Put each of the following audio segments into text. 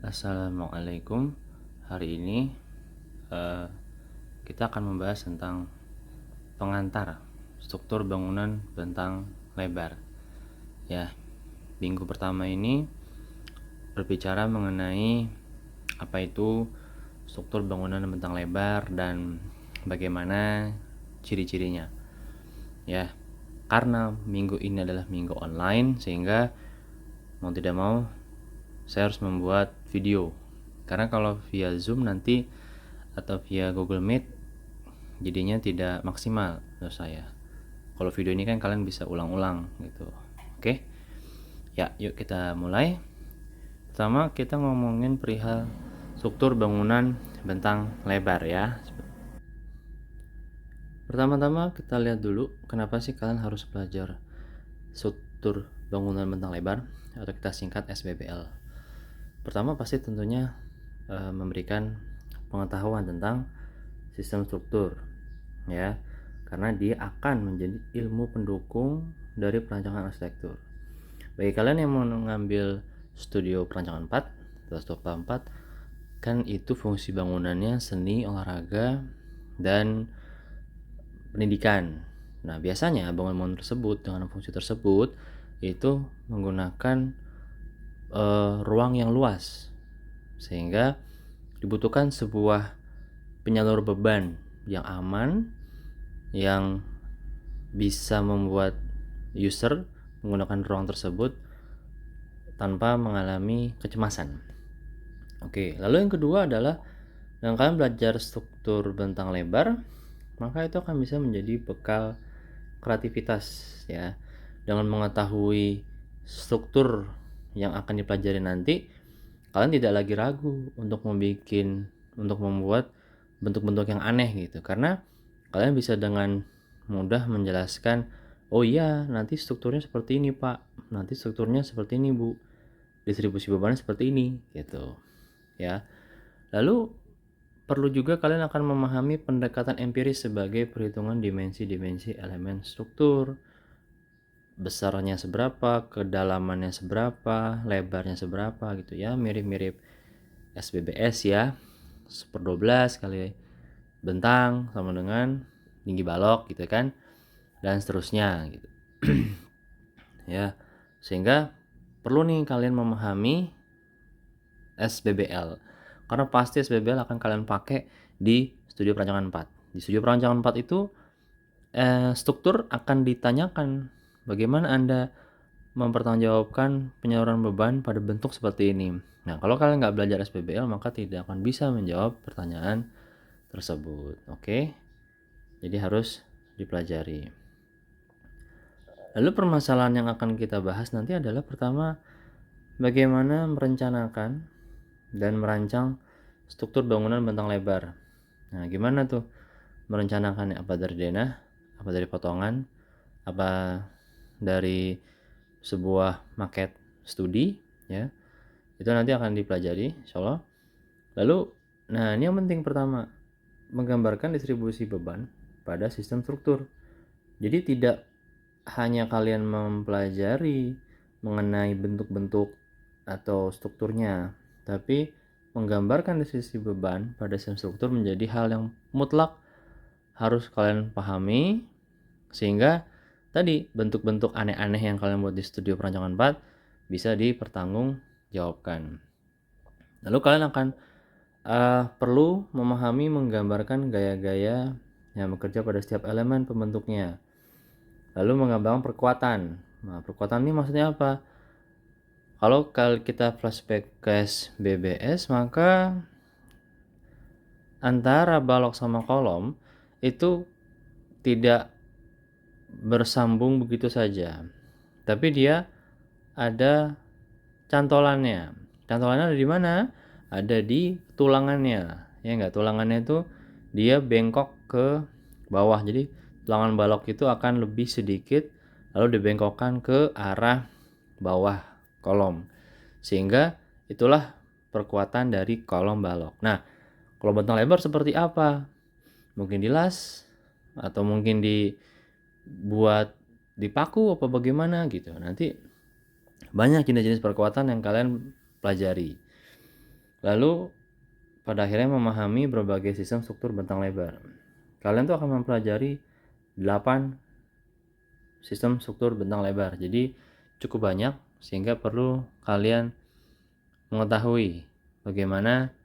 Assalamualaikum. Hari ini eh, kita akan membahas tentang pengantar struktur bangunan bentang lebar. Ya, minggu pertama ini berbicara mengenai apa itu struktur bangunan bentang lebar dan bagaimana ciri-cirinya. Ya, karena minggu ini adalah minggu online sehingga mau tidak mau saya harus membuat video. Karena kalau via Zoom nanti atau via Google Meet jadinya tidak maksimal menurut saya. Kalau video ini kan kalian bisa ulang-ulang gitu. Oke. Ya, yuk kita mulai. Pertama kita ngomongin perihal struktur bangunan bentang lebar ya. Pertama-tama kita lihat dulu kenapa sih kalian harus belajar struktur bangunan bentang lebar atau kita singkat SBBL. Pertama pasti tentunya memberikan pengetahuan tentang sistem struktur ya, karena dia akan menjadi ilmu pendukung dari perancangan arsitektur. Bagi kalian yang mau mengambil studio perancangan 4 atau stokta 4, kan itu fungsi bangunannya seni, olahraga, dan pendidikan. Nah, biasanya bangunan tersebut dengan fungsi tersebut itu menggunakan ruang yang luas, sehingga dibutuhkan sebuah penyalur beban yang aman yang bisa membuat user menggunakan ruang tersebut tanpa mengalami kecemasan. Oke, lalu yang kedua adalah dengan kalian belajar struktur bentang lebar, maka itu akan bisa menjadi bekal kreativitas ya. Dengan mengetahui struktur yang akan dipelajari nanti, kalian tidak lagi ragu untuk membuat bentuk-bentuk yang aneh gitu, karena kalian bisa dengan mudah menjelaskan, oh iya nanti strukturnya seperti ini pak, nanti strukturnya seperti ini bu, distribusi bebannya seperti ini gitu ya. Lalu perlu juga kalian akan memahami pendekatan empiris sebagai perhitungan dimensi-dimensi elemen struktur, besarnya seberapa, kedalamannya seberapa, lebarnya seberapa gitu ya, mirip-mirip SBBS ya, 1/12 kali bentang sama dengan tinggi balok gitu kan, dan seterusnya gitu. Ya, sehingga perlu nih kalian memahami SBBL, karena pasti SBBL akan kalian pakai di studio perancangan 4. Di studio perancangan 4 itu struktur akan ditanyakan bagaimana Anda mempertanggungjawabkan penyaluran beban pada bentuk seperti ini. Nah, kalau kalian nggak belajar SBBL maka tidak akan bisa menjawab pertanyaan tersebut. Oke, jadi harus dipelajari. Lalu permasalahan yang akan kita bahas nanti adalah pertama, bagaimana merencanakan dan merancang struktur bangunan bentang lebar. Nah, gimana tuh merencanakannya? Apa dari denah, apa dari potongan, apa dari sebuah maket studi ya. Itu nanti akan dipelajari insyaallah. Lalu nah ini yang penting pertama, menggambarkan distribusi beban pada sistem struktur. Jadi tidak hanya kalian mempelajari mengenai bentuk-bentuk atau strukturnya, tapi menggambarkan distribusi beban pada sistem struktur menjadi hal yang mutlak harus kalian pahami, sehingga tadi bentuk-bentuk aneh-aneh yang kalian buat di studio perancangan 4 bisa dipertanggungjawabkan. Lalu kalian akan perlu memahami menggambarkan gaya-gaya yang bekerja pada setiap elemen pembentuknya. Lalu menggambarkan perkuatan. Nah, perkuatan ini maksudnya apa? Kalau kita flashback ke SBBS, maka antara balok sama kolom itu tidak bersambung begitu saja, tapi dia ada cantolannya. Cantolannya ada di mana? Ada di tulangannya. Ya enggak, tulangannya itu dia bengkok ke bawah. Jadi tulangan balok itu akan lebih sedikit lalu dibengkokkan ke arah bawah kolom. Sehingga itulah perkuatan dari kolom balok. Nah, kalau bentang lebar seperti apa? Mungkin dilas atau mungkin dibuat dipaku apa bagaimana gitu. Nanti banyak jenis-jenis perkuatan yang kalian pelajari. Lalu pada akhirnya memahami berbagai sistem struktur bentang lebar. Kalian tuh akan mempelajari 8 sistem struktur bentang lebar. Jadi cukup banyak sehingga perlu kalian mengetahui bagaimana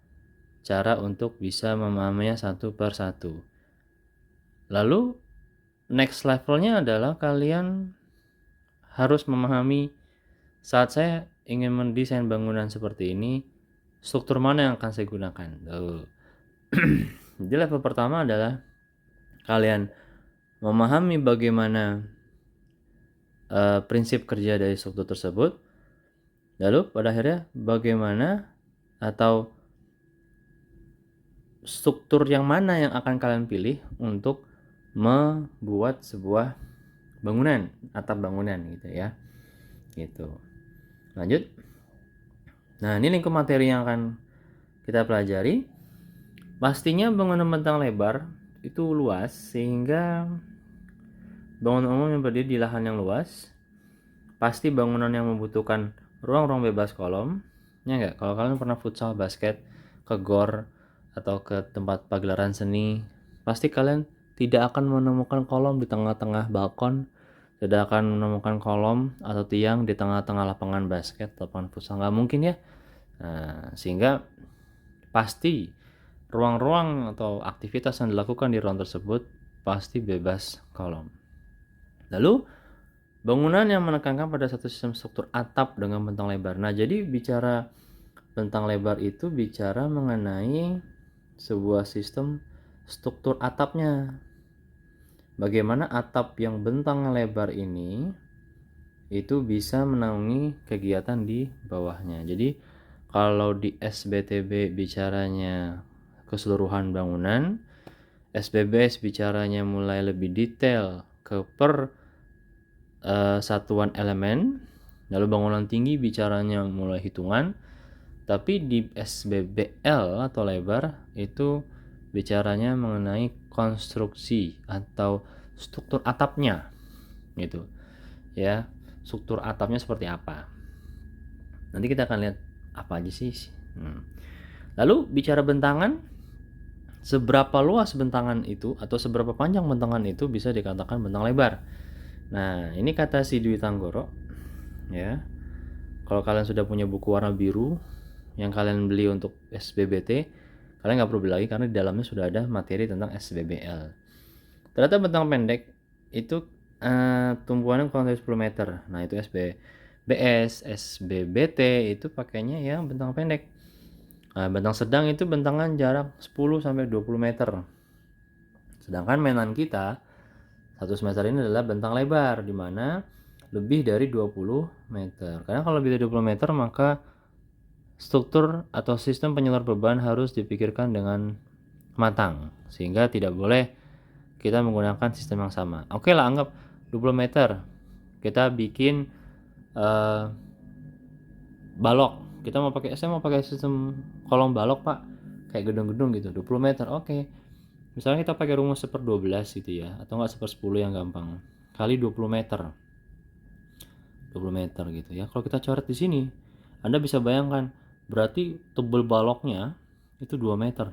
cara untuk bisa memahaminya satu per satu. Lalu next levelnya adalah kalian harus memahami saat saya ingin mendesain bangunan seperti ini, struktur mana yang akan saya gunakan. Jadi level pertama adalah kalian memahami bagaimana prinsip kerja dari struktur tersebut. Lalu pada akhirnya bagaimana atau struktur yang mana yang akan kalian pilih untuk membuat sebuah bangunan, atap bangunan gitu ya. Gitu. Lanjut. Nah, ini lingkup materi yang akan kita pelajari. Pastinya bangunan bentang lebar itu luas sehingga bangunan umum yang berdiri di lahan yang luas. Pasti bangunan yang membutuhkan ruang-ruang bebas kolom. Ya enggak? Kalau kalian pernah futsal basket ke gor atau ke tempat pagelaran seni, pasti kalian tidak akan menemukan kolom di tengah-tengah balkon, tidak akan menemukan kolom atau tiang di tengah-tengah lapangan basket, lapangan futsal, nggak mungkin ya. Nah, sehingga pasti ruang-ruang atau aktivitas yang dilakukan di ruang tersebut pasti bebas kolom. Lalu bangunan yang menekankan pada satu sistem struktur atap dengan bentang lebar. Nah, jadi bicara bentang lebar itu bicara mengenai sebuah sistem struktur atapnya. Bagaimana atap yang bentang lebar ini itu bisa menaungi kegiatan di bawahnya. Jadi kalau di SBTB bicaranya keseluruhan bangunan, SBBS bicaranya mulai lebih detail ke per satuan elemen, lalu bangunan tinggi bicaranya mulai hitungan, tapi di SBBL atau lebar itu bicaranya mengenai konstruksi atau struktur atapnya gitu ya, struktur atapnya seperti apa. Nanti kita akan lihat apa aja sih. Lalu bicara bentangan, seberapa luas bentangan itu atau seberapa panjang bentangan itu bisa dikatakan bentang lebar. Nah, ini kata si Dwi Tanggoro ya. Kalau kalian sudah punya buku warna biru yang kalian beli untuk SBBT, kalian nggak perlu beli lagi karena di dalamnya sudah ada materi tentang SBBL. Ternyata bentang pendek itu tumpuannya kurang dari 10 meter. Nah, itu SBBS, SBBT itu pakainya yang bentang pendek. Nah, bentang sedang itu bentangan jarak 10 sampai 20 meter. Sedangkan mainan kita 1 semester ini adalah bentang lebar di mana lebih dari 20 meter. Karena kalau lebih dari 20 meter maka struktur atau sistem penyalur beban harus dipikirkan dengan matang sehingga tidak boleh kita menggunakan sistem yang sama. Oke lah, anggap 20 meter kita bikin balok. Saya mau pakai sistem kolom balok pak, kayak gedung-gedung gitu, 20 meter. Oke. Misalnya kita pakai rumus 1/12 gitu ya, atau enggak 1/10 yang gampang, kali 20 meter. 20 meter gitu ya. Kalau kita coret di sini, Anda bisa bayangkan berarti tebal baloknya itu 2 meter.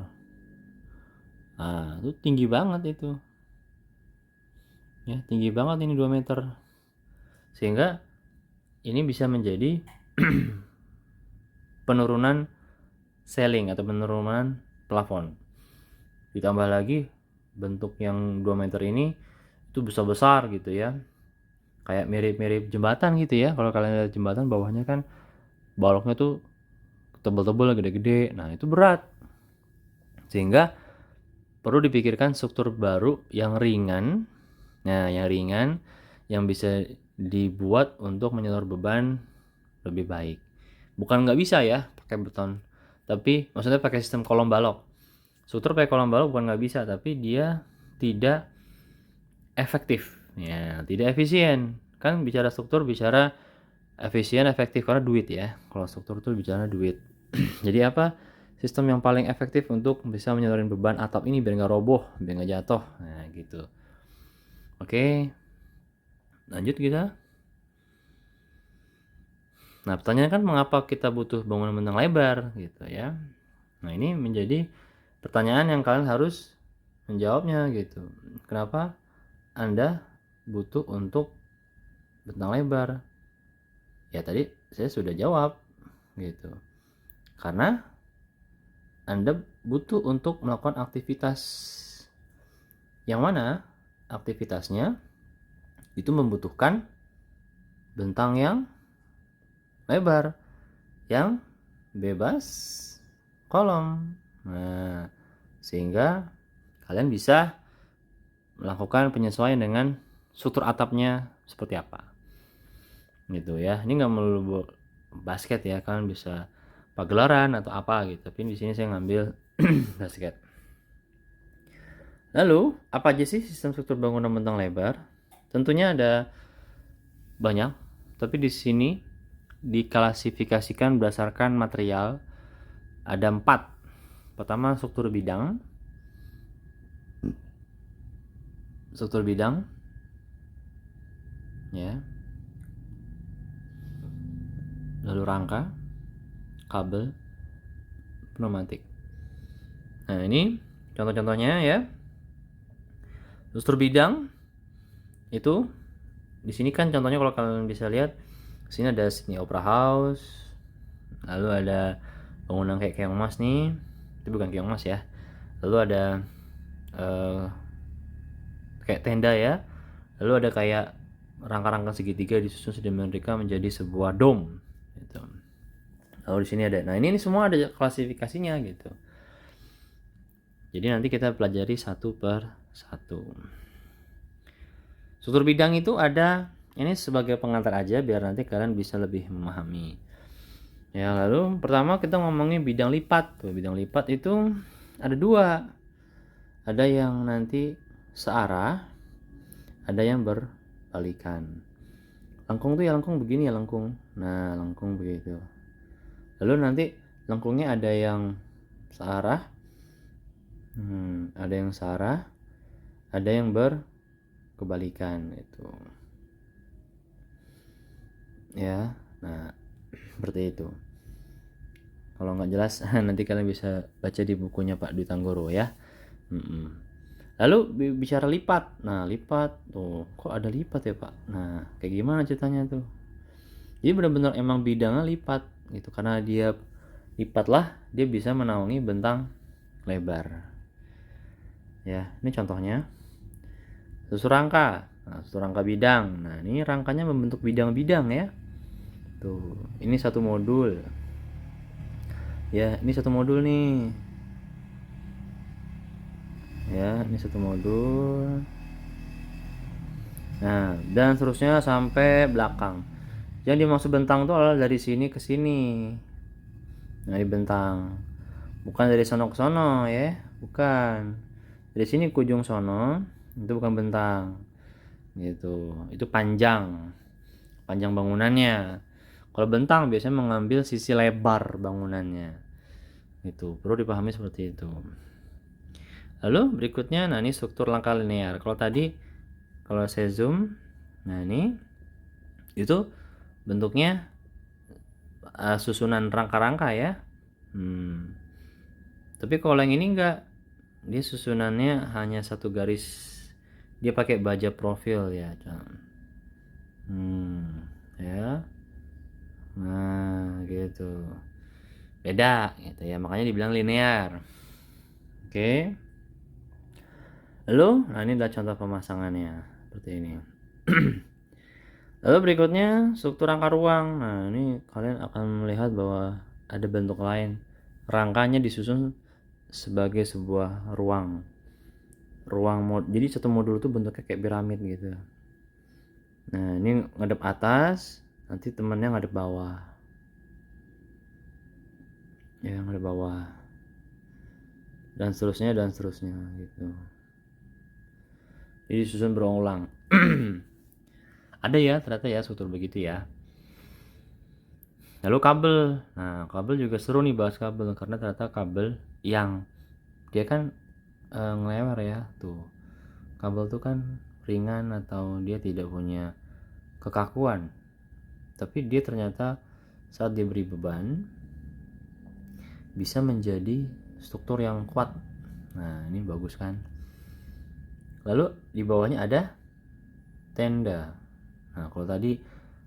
Nah, itu tinggi banget itu. Ya, tinggi banget ini 2 meter. Sehingga ini bisa menjadi penurunan ceiling atau penurunan plafon. Ditambah lagi bentuk yang 2 meter ini itu besar-besar gitu ya. Kayak mirip-mirip jembatan gitu ya. Kalau kalian lihat jembatan bawahnya kan baloknya tuh tebal-tebal, gede-gede. Nah, itu berat. Sehingga perlu dipikirkan struktur baru yang ringan. Nah, yang ringan yang bisa dibuat untuk menyalur beban lebih baik. Bukan nggak bisa ya pakai beton, tapi maksudnya pakai sistem kolom balok. Struktur pakai kolom balok bukan nggak bisa, tapi dia tidak efektif. Ya, tidak efisien. Kan bicara struktur bicara efisien, efektif karena duit ya. Kalau struktur itu bicara duit. Jadi apa? Sistem yang paling efektif untuk bisa menyalurin beban atap ini biar nggak roboh, biar nggak jatuh. Nah, gitu. Oke. Lanjut kita. Nah, pertanyaan kan mengapa kita butuh bangunan bentang lebar gitu ya. Nah, ini menjadi pertanyaan yang kalian harus menjawabnya gitu. Kenapa Anda butuh untuk bentang lebar? Ya tadi saya sudah jawab gitu. Karena Anda butuh untuk melakukan aktivitas yang mana aktivitasnya itu membutuhkan bentang yang lebar, yang bebas kolom. Nah, sehingga kalian bisa melakukan penyesuaian dengan struktur atapnya seperti apa. Gitu ya. Ini nggak melulu basket ya, kalian bisa pagelaran atau apa gitu. Tapi di sini saya ngambil basket. Lalu, apa aja sih sistem struktur bangunan bentang lebar? Tentunya ada banyak, tapi di sini diklasifikasikan berdasarkan material. Ada 4. Pertama, struktur bidang. Struktur bidang ya. Lalu rangka, kabel, pneumatik. Nah, ini contoh-contohnya ya. Struktur bidang itu di sini kan contohnya kalau kalian bisa lihat, sini ada Sydney Opera House, lalu ada bangunan kayak keong emas nih, itu bukan keong emas ya. Lalu ada kayak tenda ya, lalu ada kayak rangka-rangka segitiga disusun sedemikian rupa menjadi sebuah dom gitu. Lalu di sini ada, nah ini semua ada klasifikasinya gitu. Jadi nanti kita pelajari satu per satu. Struktur bidang itu ada, ini sebagai pengantar aja biar nanti kalian bisa lebih memahami. Ya, lalu pertama kita ngomongin bidang lipat. Tuh, bidang lipat itu ada 2. Ada yang nanti searah, ada yang berbalikan. Lengkung tuh ya lengkung begini ya lengkung. Nah, lengkung begitu. Lalu nanti lengkungnya ada yang searah, ada yang searah, ada yang berkebalikan itu. Ya, nah seperti itu. Kalau nggak jelas nanti kalian bisa baca di bukunya Pak Dwi Tanggoro ya. Lalu bicara lipat. Nah, lipat tuh, kok ada lipat ya Pak? Nah, kayak gimana ceritanya tuh? Jadi benar-benar emang bidangnya lipat gitu, karena dia lipat lah dia bisa menaungi bentang lebar. Ya, ini contohnya. Susun rangka. Nah, susun rangka bidang. Nah, ini rangkanya membentuk bidang-bidang ya. Tuh, ini satu modul. Ya, ini satu modul nih. Ya, ini satu modul. Nah, dan seterusnya sampai belakang. Yang dimaksud bentang itu adalah dari sini ke sini. Nah, di bentang. Bukan dari sono ke sono ya, bukan. Dari sini ke ujung sono, itu bukan bentang. Gitu. Itu panjang. Panjang bangunannya. Kalau bentang biasanya mengambil sisi lebar bangunannya. Itu perlu dipahami seperti itu. Lalu berikutnya, nah ini struktur langkah linear. Kalau tadi, kalau saya zoom, nah ini itu bentuknya susunan rangka-rangka ya. Tapi kalau yang ini enggak, dia susunannya hanya satu garis. Dia pakai baja profil ya. Ya. Nah, gitu. Beda gitu ya, makanya dibilang linear. Oke. Lalu, nah ini adalah contoh pemasangannya seperti ini. Lalu berikutnya struktur rangka ruang. Nah, ini kalian akan melihat bahwa ada bentuk lain. Rangkanya disusun sebagai sebuah ruang. Jadi satu modul itu bentuknya kayak piramid gitu. Nah, ini ngadep atas, nanti temennya ngadep bawah. Ya, ngadep bawah. Dan seterusnya gitu. Jadi susun berulang. Ada ya ternyata ya struktur begitu ya. Lalu kabel. Nah, kabel juga seru nih bahas kabel karena ternyata kabel yang dia kan ngelewer ya tuh. Kabel tuh kan ringan atau dia tidak punya kekakuan. Tapi dia ternyata saat diberi beban bisa menjadi struktur yang kuat. Nah, ini bagus kan. Lalu di bawahnya ada tenda. Nah, kalau tadi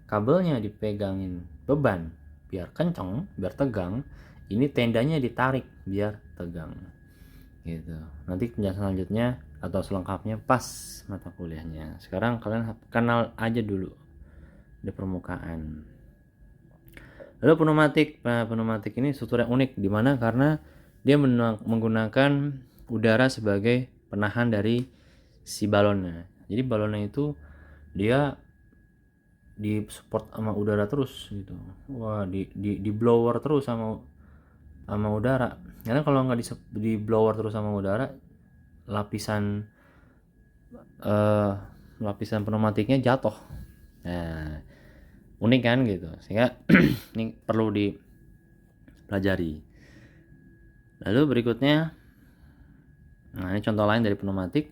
kabelnya dipegangin beban biar kenceng, biar tegang, ini tendanya ditarik biar tegang. Gitu. Nanti penjelasan selanjutnya atau selengkapnya pas mata kuliahnya. Sekarang kalian kenal aja dulu di permukaan. Lalu pneumatik. Nah, pneumatik ini struktur yang unik di mana karena dia menggunakan udara sebagai penahan dari si balonnya. Jadi balonnya itu dia di support sama udara terus gitu. Wah, di blower terus sama udara. Karena kalau nggak di blower terus sama udara, lapisan lapisan pneumatiknya jatuh. Nah, unik kan gitu. Sehingga ini perlu dipelajari. Lalu berikutnya, nah ini contoh lain dari pneumatik.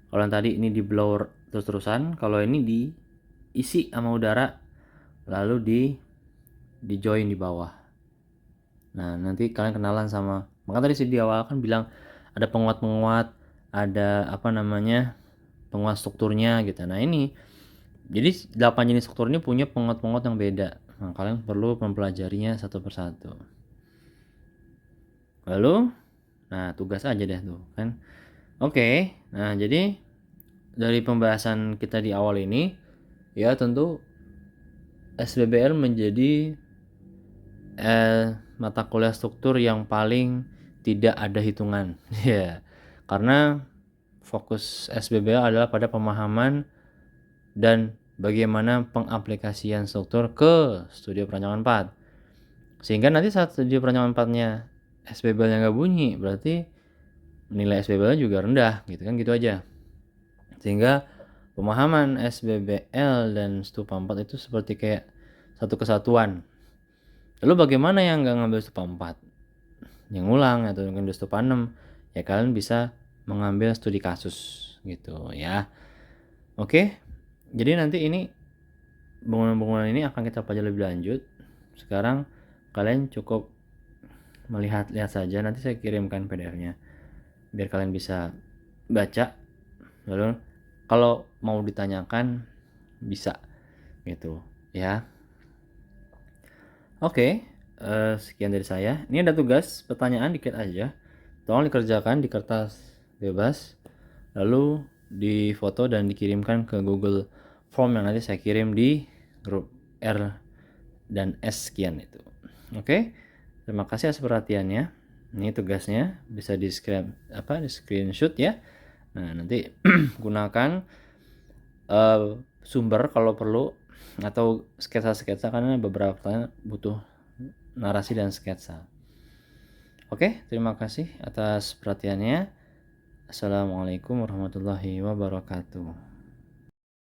Kalau yang tadi ini di blower terus-terusan, kalau ini diisi sama udara lalu di join di bawah. Nah, nanti kalian kenalan sama, maka tadi di awal kan bilang ada penguat-penguat, ada apa namanya, penguat strukturnya gitu. Nah, ini jadi 8 jenis struktur ini punya penguat-penguat yang beda. Nah, kalian perlu mempelajarinya satu persatu. Lalu, nah tugas aja deh tuh kan. Oke, nah jadi dari pembahasan kita di awal ini, ya tentu SBBL menjadi mata kuliah struktur yang paling tidak ada hitungan. Ya, karena fokus SBBL adalah pada pemahaman dan bagaimana pengaplikasian struktur ke studi perancangan 4. Sehingga nanti saat studi perancangan 4-nya SBBL-nya nggak bunyi, berarti nilai SBBL juga rendah, gitu kan, gitu aja. Sehingga pemahaman SBBL dan Stupa 4 itu seperti kayak satu kesatuan. Lalu bagaimana yang nggak ngambil Stupa 4? Yang ngulang atau mungkin Stupa 6, ya kalian bisa mengambil studi kasus gitu ya. Oke, jadi nanti ini bangunan-bangunan ini akan kita pelajari lebih lanjut. Sekarang kalian cukup melihat-lihat saja, nanti saya kirimkan PDF-nya biar kalian bisa baca. Lalu kalau mau ditanyakan bisa gitu ya. Oke, sekian dari saya. Ini ada tugas pertanyaan dikit aja, tolong dikerjakan di kertas bebas lalu difoto dan dikirimkan ke Google Form yang nanti saya kirim di grup R dan S sekian itu. Oke, terima kasih atas perhatiannya. Ini tugasnya bisa di screenshot ya. Nah, nanti gunakan sumber kalau perlu atau sketsa-sketsa karena beberapa pertanyaan butuh narasi dan sketsa. Oke, terima kasih atas perhatiannya. Assalamualaikum warahmatullahi wabarakatuh.